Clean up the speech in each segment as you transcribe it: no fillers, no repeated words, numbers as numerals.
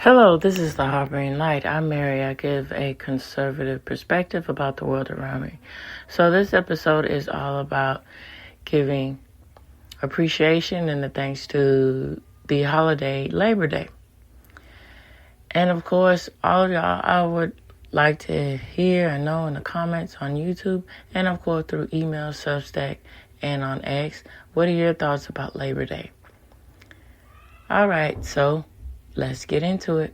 Hello, this is the Harboring Light. I'm Mary. I give a conservative perspective about the world around me. So this episode is all about giving appreciation and the thanks to the holiday Labor Day. And of course, all of y'all, I would like to hear and know in the comments on YouTube and of course through email, Substack, and on X. What are your thoughts about Labor Day? All right, so let's get into it.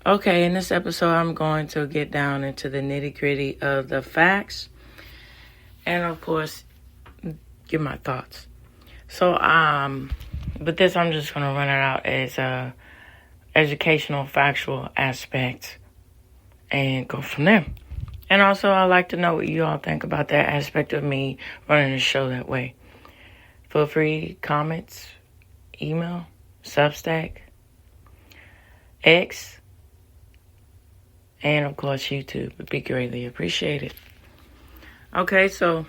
Okay, in this episode, I'm going to get down into the nitty-gritty of the facts and, of course, give my thoughts. So, but this, I'm just going to run it out as a educational, factual aspect and go from there. And also, I'd like to know what you all think about that aspect of me running the show that way. Feel free, comments, email, Substack, X, and, of course, YouTube would be greatly appreciated. Okay, so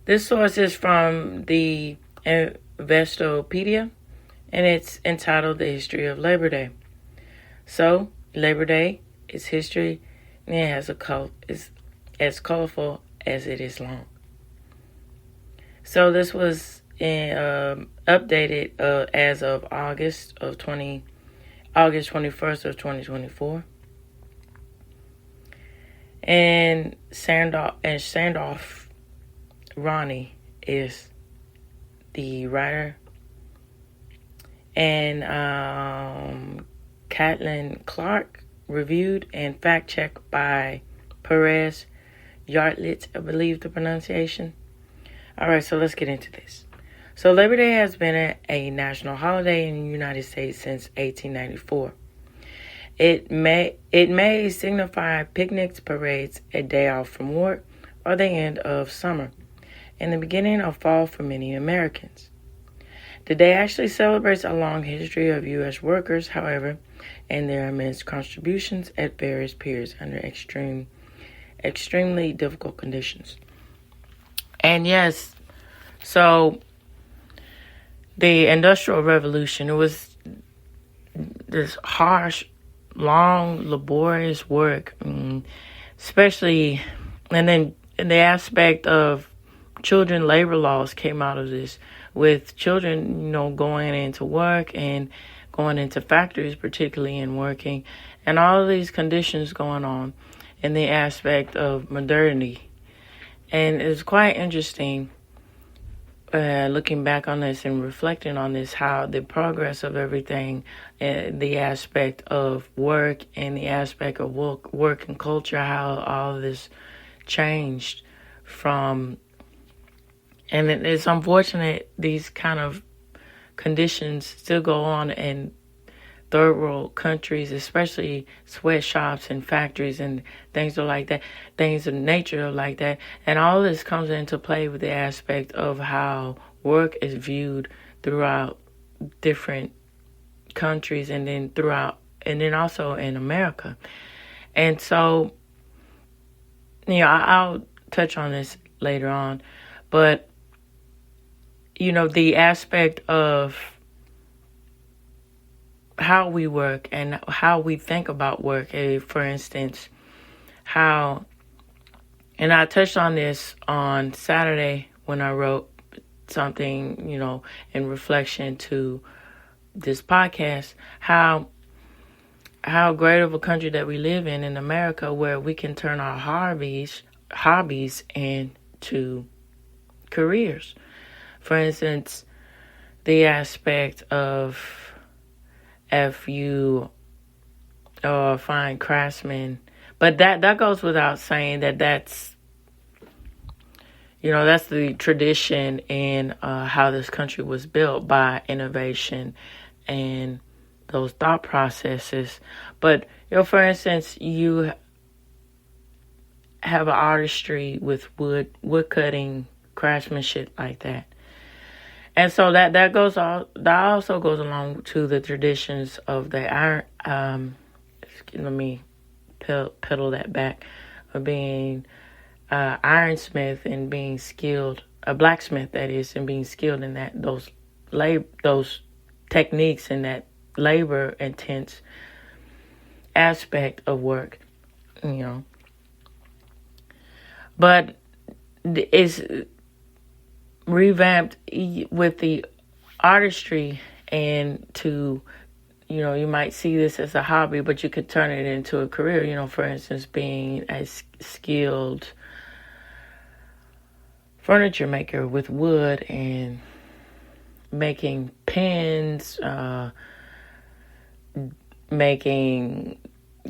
this source is from the Investopedia, and it's entitled The History of Labor Day. So, Labor Day is history, and it has is as colorful as it is long. So, this was updated as of August 21st of 2024. And Sandorf Ronnie is the writer. And Caitlin Clark reviewed and fact-checked by Perez Yartlett, I believe the pronunciation. All right, so let's get into this. So Labor Day has been a national holiday in the United States since 1894. It may signify picnics, parades, a day off from work, or the end of summer, and the beginning of fall for many Americans. The day actually celebrates a long history of U.S. workers, however, and their immense contributions at various periods under extremely difficult conditions. And yes, so the Industrial Revolution, it was this harsh, long, laborious work, especially, and then the aspect of children labor laws came out of this, with children, going into work and going into factories, particularly, and working, and all of these conditions going on in the aspect of modernity. And it's quite interesting looking back on this and reflecting on this, how the progress of everything, the aspect of work and the aspect of work and culture, how all of this changed from, and it's unfortunate these kind of conditions still go on in third world countries, especially sweatshops and factories and things like that, things of nature like that. And all this comes into play with the aspect of how work is viewed throughout different countries and then also in America. And so, I'll touch on this later on, but, the aspect of how we work and how we think about work. For instance, and I touched on this on Saturday when I wrote something, in reflection to this podcast, how great of a country that we live in America, where we can turn our hobbies into careers. For instance, the aspect of, if you find craftsmen, but that goes without saying that's the tradition in how this country was built, by innovation and those thought processes. But, for instance, you have an artistry with wood cutting, craftsmanship like that. And so that also goes along to the traditions of the iron. Let me pedal that back, of being ironsmith and being skilled, a blacksmith that is, and being skilled in that those techniques and that labor intense aspect of work, But it's revamped with the artistry, and to, you might see this as a hobby, but you could turn it into a career, for instance, being a skilled furniture maker with wood and making pens, making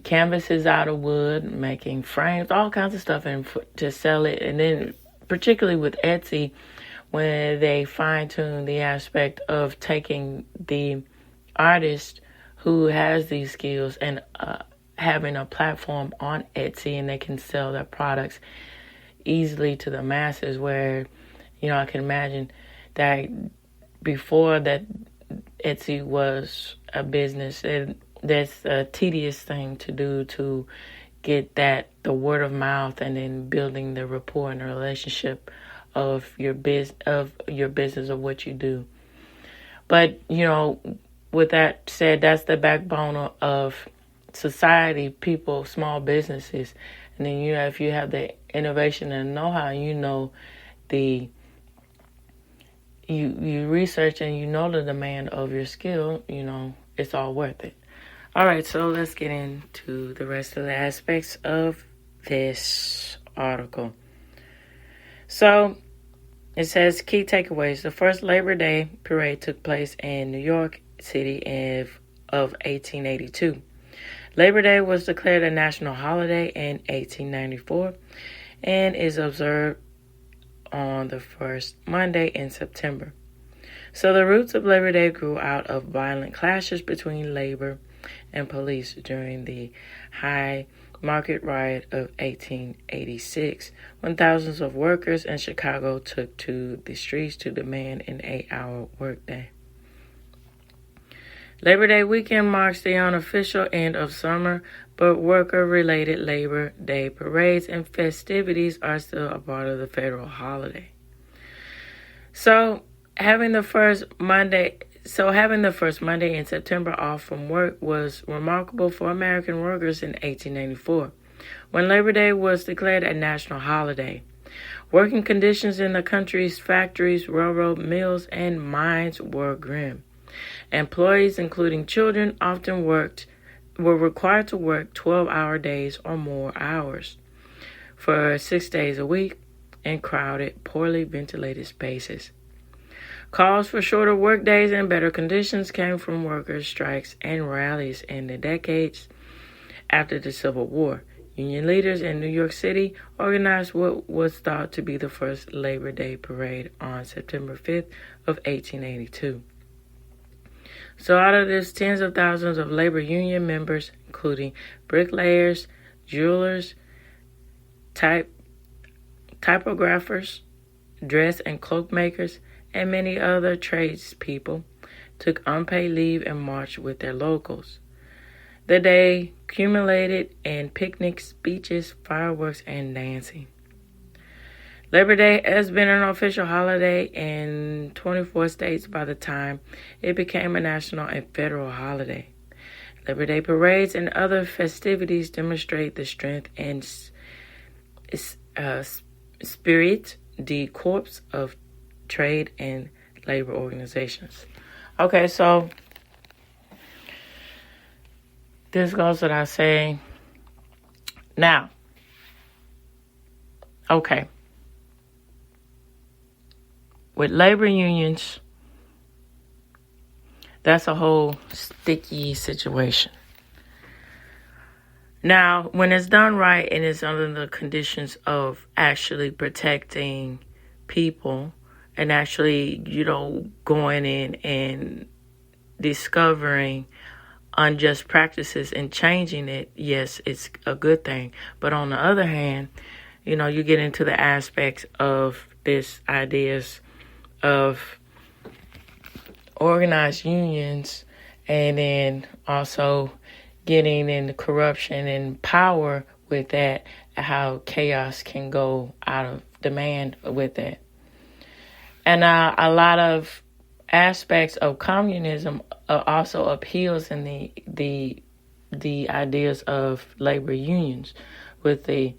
canvases out of wood, making frames, all kinds of stuff, and to sell it. And then particularly with Etsy, when they fine-tune the aspect of taking the artist who has these skills and having a platform on Etsy, and they can sell their products easily to the masses, where, I can imagine that before that Etsy was a business, and that's a tedious thing to do, to get the word of mouth, and then building the rapport and the relationship of your business, of what you do. But, with that said, that's the backbone of society, people, small businesses. And then, if you have the innovation and know-how, you research and the demand of your skill, it's all worth it. All right, so let's get into the rest of the aspects of this article. So it says key takeaways. The first Labor Day parade took place in New York City of 1882. Labor Day was declared a national holiday in 1894 and is observed on the first Monday in September. So the roots of Labor Day grew out of violent clashes between labor and police during the High Market Riot of 1886, when thousands of workers in Chicago took to the streets to demand an 8-hour workday. Labor Day weekend marks the unofficial end of summer, but worker-related Labor Day parades and festivities are still a part of the federal holiday. So having the first Monday in September off from work was remarkable for American workers in 1894, when Labor Day was declared a national holiday. Working conditions in the country's factories, railroad mills, and mines were grim. Employees, including children, often were required to work 12-hour days or more hours for 6 days a week in crowded, poorly ventilated spaces. Calls for shorter work days and better conditions came from workers' strikes and rallies in the decades after the Civil War. Union leaders in New York City organized what was thought to be the first Labor Day parade on September 5th of 1882. So out of this, tens of thousands of labor union members, including bricklayers, jewelers, typographers, dress and cloak makers, and many other tradespeople, took unpaid leave and marched with their locals. The day culminated in picnics, beaches, fireworks, and dancing. Labor Day has been an official holiday in 24 states by the time it became a national and federal holiday. Labor Day parades and other festivities demonstrate the strength and spirit, the corps of trade and labor organizations. Okay, so this goes without saying. Now, okay. With labor unions, that's a whole sticky situation. Now, when it's done right and it's under the conditions of actually protecting people and actually, going in and discovering unjust practices and changing it, yes, it's a good thing. But on the other hand, you get into the aspects of this ideas of organized unions, and then also getting into corruption and power with that, how chaos can go out of demand with that. And a lot of aspects of communism also appeals in the ideas of labor unions, with the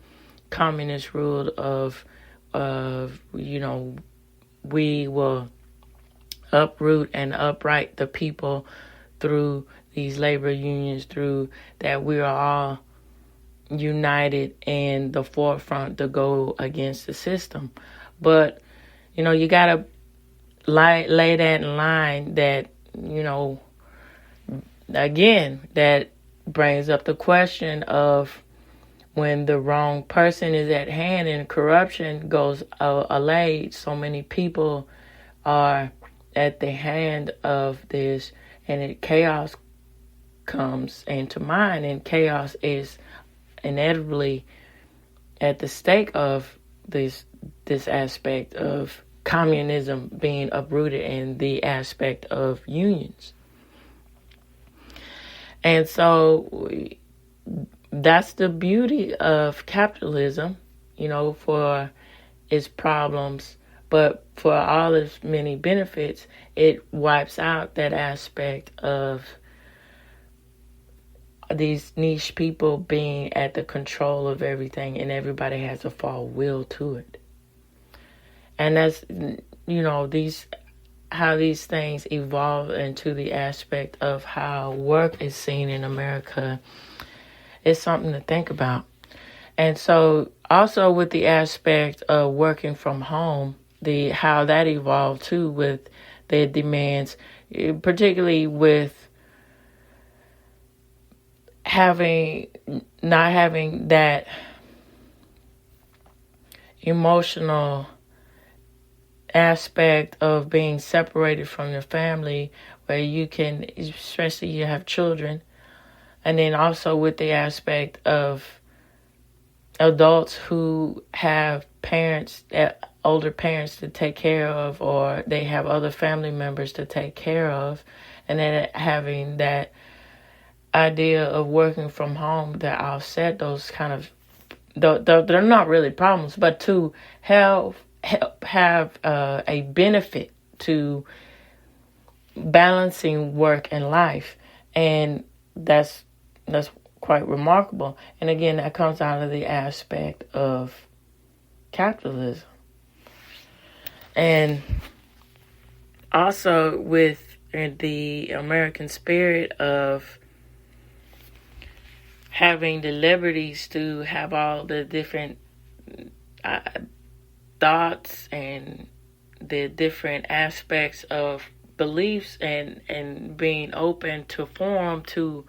communist rule of we will uproot and upright the people through these labor unions, through that we are all united in the forefront to go against the system. But you gotta lay that in line that, again, that brings up the question of when the wrong person is at hand and corruption goes allayed, so many people are at the hand of this, and chaos comes into mind, and chaos is inevitably at the stake of this aspect of communism being uprooted and the aspect of unions. And so that's the beauty of capitalism, for its problems, but for all its many benefits, it wipes out that aspect of these niche people being at the control of everything, and everybody has a fall will to it. And that's, how these things evolve into the aspect of how work is seen in America is something to think about. And so also with the aspect of working from home, how that evolved too, with the demands, particularly with not having that emotional aspect of being separated from your family, where you can, especially you have children, and then also with the aspect of adults who have parents, older parents to take care of, or they have other family members to take care of, and then having that idea of working from home that offset those kind of, they're not really problems, but to help have a benefit to balancing work and life. And that's quite remarkable. And again, that comes out of the aspect of capitalism. And also with the American spirit of having the liberties to have all the different thoughts and the different aspects of beliefs, and being open to form to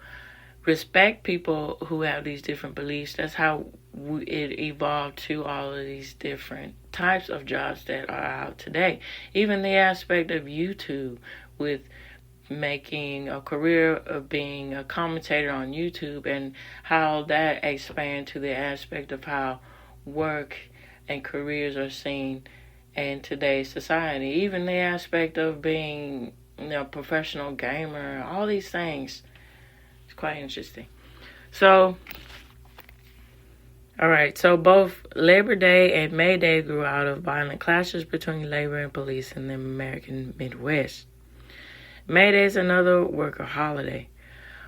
respect people who have these different beliefs. That's how it evolved to all of these different types of jobs that are out today. Even the aspect of YouTube, with making a career of being a commentator on YouTube, and how that expand to the aspect of how work and careers are seen in today's society. Even the aspect of being a professional gamer, all these things. It's quite interesting. So, all right, so both Labor Day and May Day grew out of violent clashes between labor and police in the American Midwest. May Day is another worker holiday.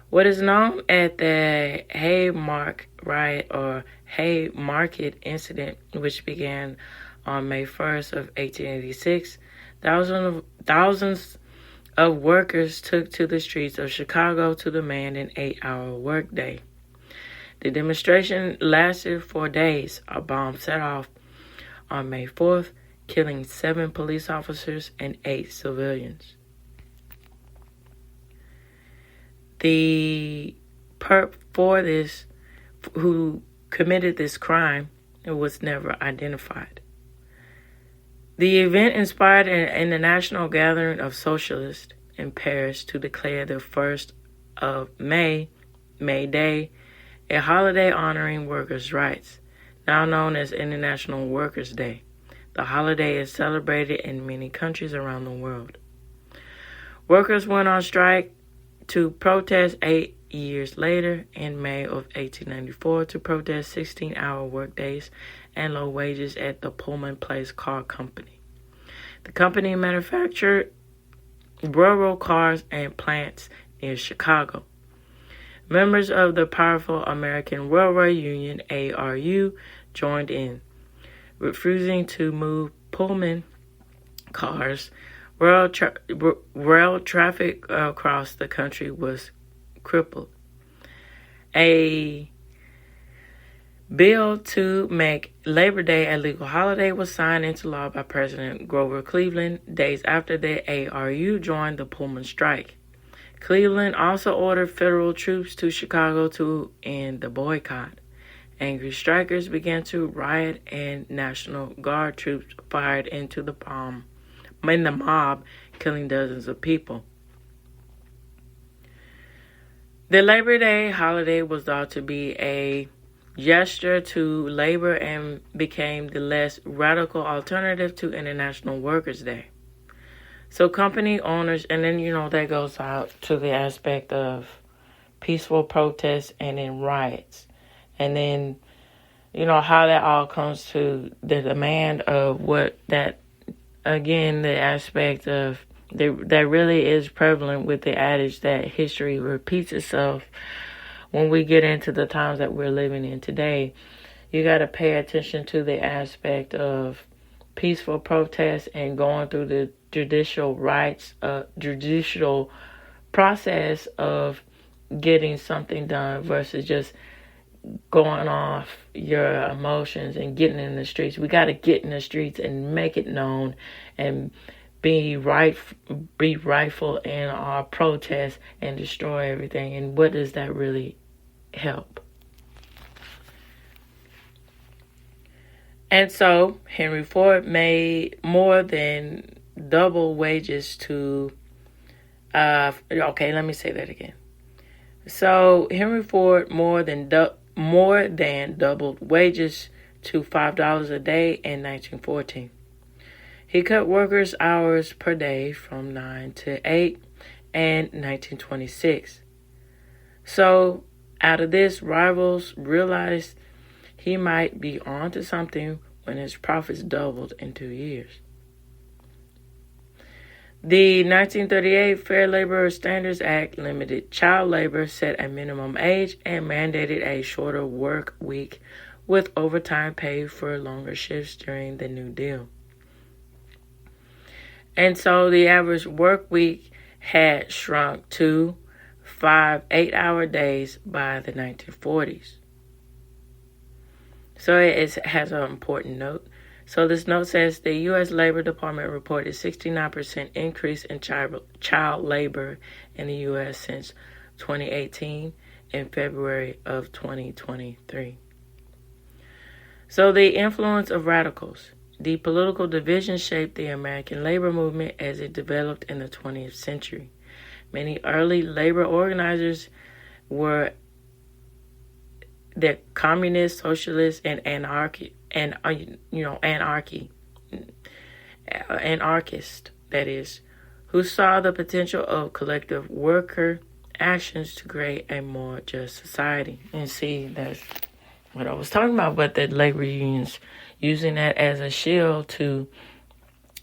What is known as the Haymarket riot or Haymarket incident, which began on May 1st of 1886, thousands of workers took to the streets of Chicago to demand an 8-hour workday. The demonstration lasted 4 days. A bomb set off on May 4th, killing 7 police officers and 8 civilians. The perp for this, who committed this crime, was never identified. The event inspired an international gathering of socialists in Paris to declare the first of May, May Day, a holiday honoring workers' rights, now known as International Workers' Day. The holiday is celebrated in many countries around the world. Workers went on strike to protest 8 years later in May of 1894 to protest 16-hour workdays and low wages at the Pullman Place Car Company. The company manufactured railroad cars and plants near Chicago. Members of the powerful American Railroad Union, ARU, joined in, refusing to move Pullman cars. Rail traffic across the country was crippled. A bill to make Labor Day a legal holiday was signed into law by President Grover Cleveland days after the ARU joined the Pullman strike. Cleveland also ordered federal troops to Chicago to end the boycott. Angry strikers began to riot, and National Guard troops fired into the mob, killing dozens of people. The Labor Day holiday was thought to be a gesture to labor and became the less radical alternative to International Workers' Day. So company owners, and then, that goes out to the aspect of peaceful protests and then riots. And then, how that all comes to the demand of what that, again, the aspect of that really is prevalent with the adage that history repeats itself. When we get into the times that we're living in today, you got to pay attention to the aspect of peaceful protests and going through the judicial process of getting something done versus just going off your emotions and getting in the streets. We got to get in the streets and make it known and be rightful in our protests and destroy everything. And what does that really help? And so Henry Ford made more than double wages to let me say that again. So Henry Ford more than doubled wages to $5 a day in 1914. He cut workers' hours per day from 9 to 8 in 1926. So out of this, rivals realized he might be on to something when his profits doubled in 2 years. The 1938 Fair Labor Standards Act limited child labor, set a minimum age, and mandated a shorter work week with overtime pay for longer shifts during the New Deal. And so the average work week had shrunk to 5 8-hour days by the 1940s. So it has an important note. So this note says the U.S. Labor Department reported 69% increase in child labor in the U.S. since 2018 in February of 2023. So the influence of radicals. The political division shaped the American labor movement as it developed in the 20th century. Many early labor organizers were the communists, socialists, and anarchists, that is, who saw the potential of collective worker actions to create a more just society. And see, that's what I was talking about, but the labor unions using that as a shield to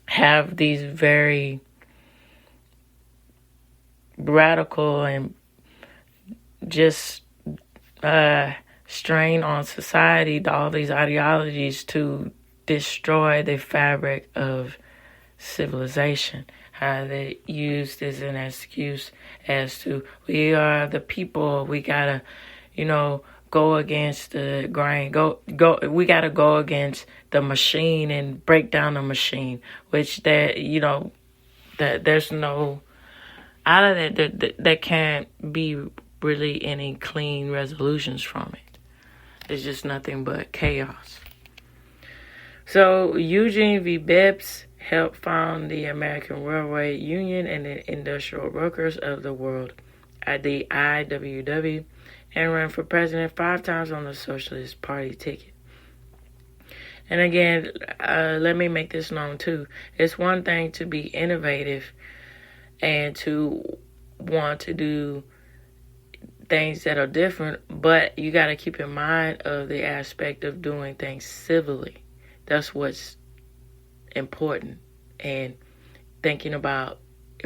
have these very radical and just strain on society, all these ideologies to destroy the fabric of civilization. How they used as an excuse as to, we are the people, we gotta, go against the grain, we gotta go against the machine and break down the machine, which that there's no, out of that, there can't be really any clean resolutions from it. It's just nothing but chaos. So Eugene V. Debs helped found the American Railway Union and the Industrial Workers of the World the IWW, and ran for president 5 times on the Socialist Party ticket. And again, let me make this known too. It's one thing to be innovative and to want to do things that are different, but you got to keep in mind of the aspect of doing things civilly. That's what's important. And thinking about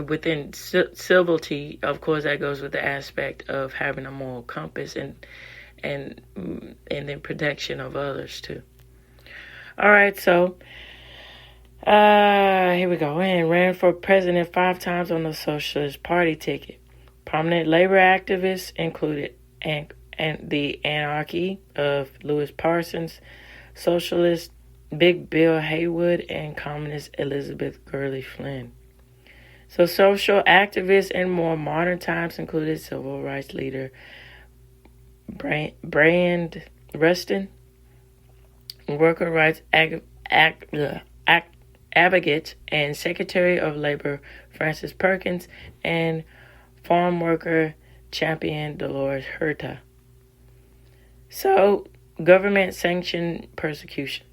within civility, of course, that goes with the aspect of having a moral compass and then protection of others too. All right, so here we go. And ran for president 5 times on the Socialist Party ticket. Prominent labor activists included and the anarchy of Louis Parsons, socialist Big Bill Haywood, and communist Elizabeth Gurley Flynn. So social activists in more modern times included civil rights leader Brand Rustin, worker rights advocate and Secretary of Labor Francis Perkins, and farm worker champion Dolores Huerta. So, government-sanctioned persecution.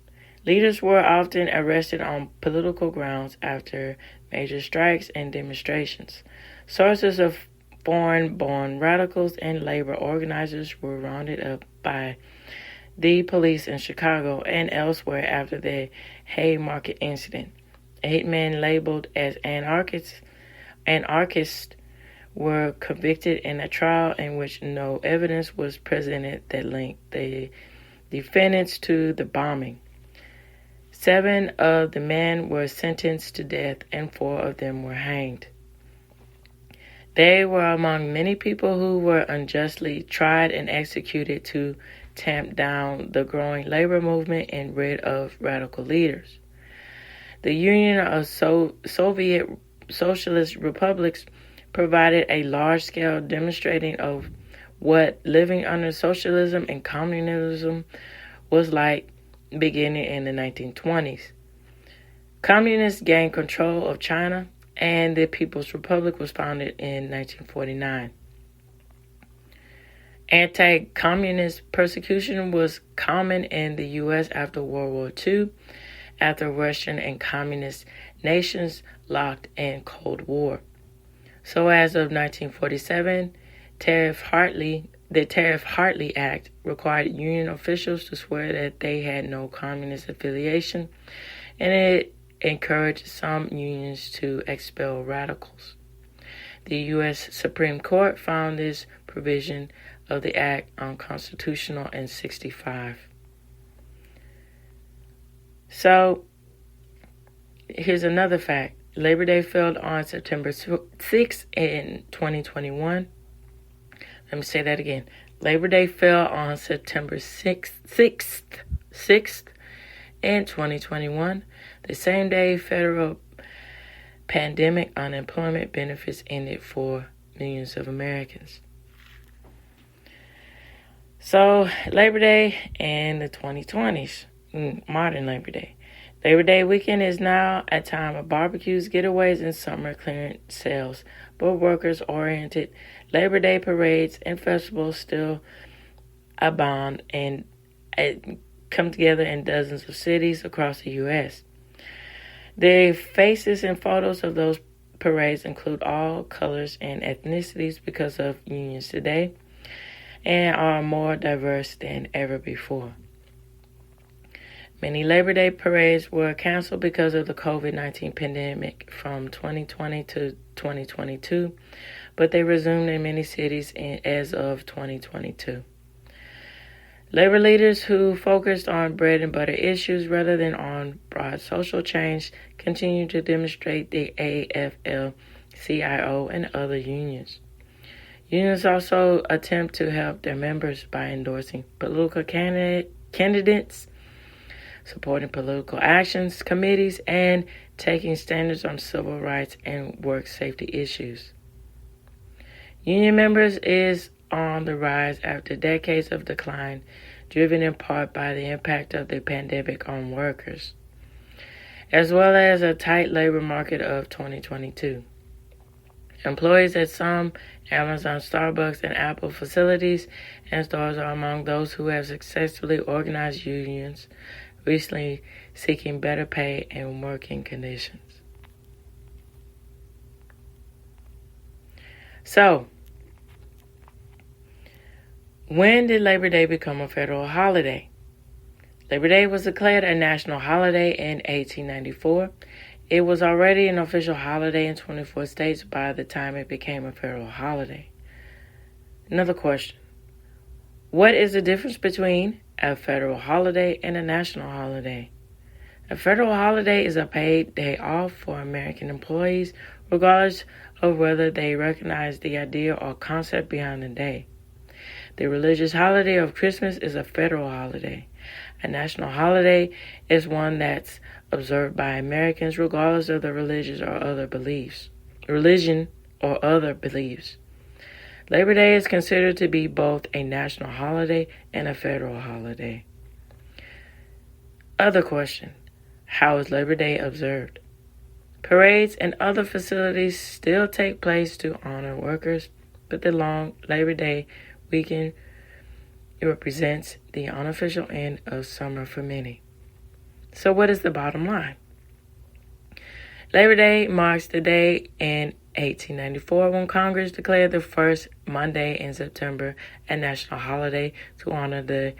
Leaders were often arrested on political grounds after major strikes and demonstrations. Sources of foreign-born radicals and labor organizers were rounded up by the police in Chicago and elsewhere after the Haymarket incident. 8 men labeled as anarchists were convicted in a trial in which no evidence was presented that linked the defendants to the bombing. 7 of the men were sentenced to death and 4 of them were hanged. They were among many people who were unjustly tried and executed to tamp down the growing labor movement and rid of radical leaders. The Union of Soviet Socialist Republics provided a large-scale demonstrating of what living under socialism and communism was like beginning in the 1920s. Communists gained control of China, and the People's Republic was founded in 1949. Anti-communist persecution was common in the U.S. after World War II, after Western and communist nations locked in Cold War. So as of 1947, the Tariff-Hartley Act required union officials to swear that they had no communist affiliation, and it encouraged some unions to expel radicals. The U.S. Supreme Court found this provision of the Act unconstitutional in 1965. So, here's another fact. Labor Day fell on September 6th in 2021. Let me say that again. Labor Day fell on September 6th in 2021, the same day federal pandemic unemployment benefits ended for millions of Americans. So, Labor Day and the 2020s, modern Labor Day. Labor Day weekend is now a time of barbecues, getaways, and summer clearance sales, but workers-oriented Labor Day parades and festivals still abound and come together in dozens of cities across the U.S. The faces and photos of those parades include all colors and ethnicities because of unions today and are more diverse than ever before. Many Labor Day parades were canceled because of the COVID-19 pandemic from 2020 to 2022, but they resumed in many cities as of 2022. Labor leaders who focused on bread and butter issues rather than on broad social change continue to demonstrate the AFL-CIO and other unions. Unions also attempt to help their members by endorsing political candidates, supporting political actions committees, and taking standards on civil rights and work safety issues. Union members is on the rise after decades of decline, driven in part by the impact of the pandemic on workers, as well as a tight labor market of 2022. Employees at some Amazon, Starbucks, and Apple facilities and stores are among those who have successfully organized unions, recently seeking better pay and working conditions. So, when did Labor Day become a federal holiday? Labor Day was declared a national holiday in 1894. It was already an official holiday in 24 states by the time it became a federal holiday. Another question. What is the difference between a federal holiday and a national holiday? A federal holiday is a paid day off for American employees, regardless of whether they recognize the idea or concept behind the day. The religious holiday of Christmas is a federal holiday. A national holiday is one that's observed by Americans regardless of their religion or other beliefs. Labor Day is considered to be both a national holiday and a federal holiday. Other question. How is Labor Day observed? Parades and other facilities still take place to honor workers, but the long Labor Day weekend represents the unofficial end of summer for many. So what is the bottom line? Labor Day marks the day in 1894 when Congress declared the first Monday in September a national holiday to honor the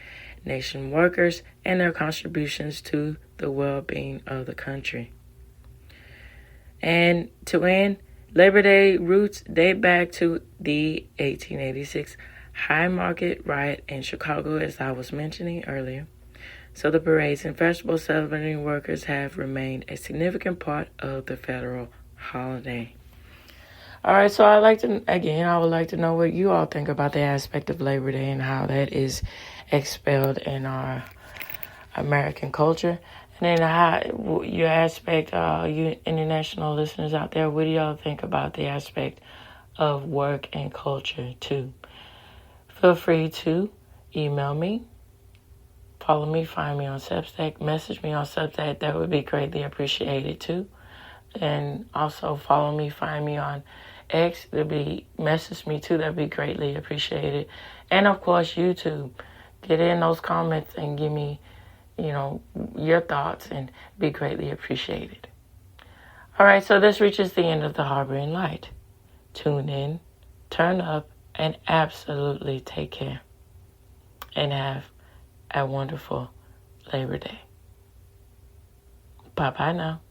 nation workers and their contributions to the well-being of the country. And to end, Labor Day roots date back to the 1886 High Market riot in Chicago, as I was mentioning earlier. So the parades and festivals celebrating workers have remained a significant part of the federal holiday. All right, so I would like to know what you all think about the aspect of Labor Day and how that is expelled in our American culture. And then how your aspect, you international listeners out there, what do y'all think about the aspect of work and culture too? Feel free to email me, follow me, find me on Substack, message me on Substack. That would be greatly appreciated too. And also follow me, find me on X. Message me too. That'd be greatly appreciated. And of course, YouTube. Get in those comments and give me, your thoughts, and be greatly appreciated. All right, so this reaches the end of the Harboring Light. Tune in, turn up, and absolutely take care. And have a wonderful Labor Day. Bye-bye now.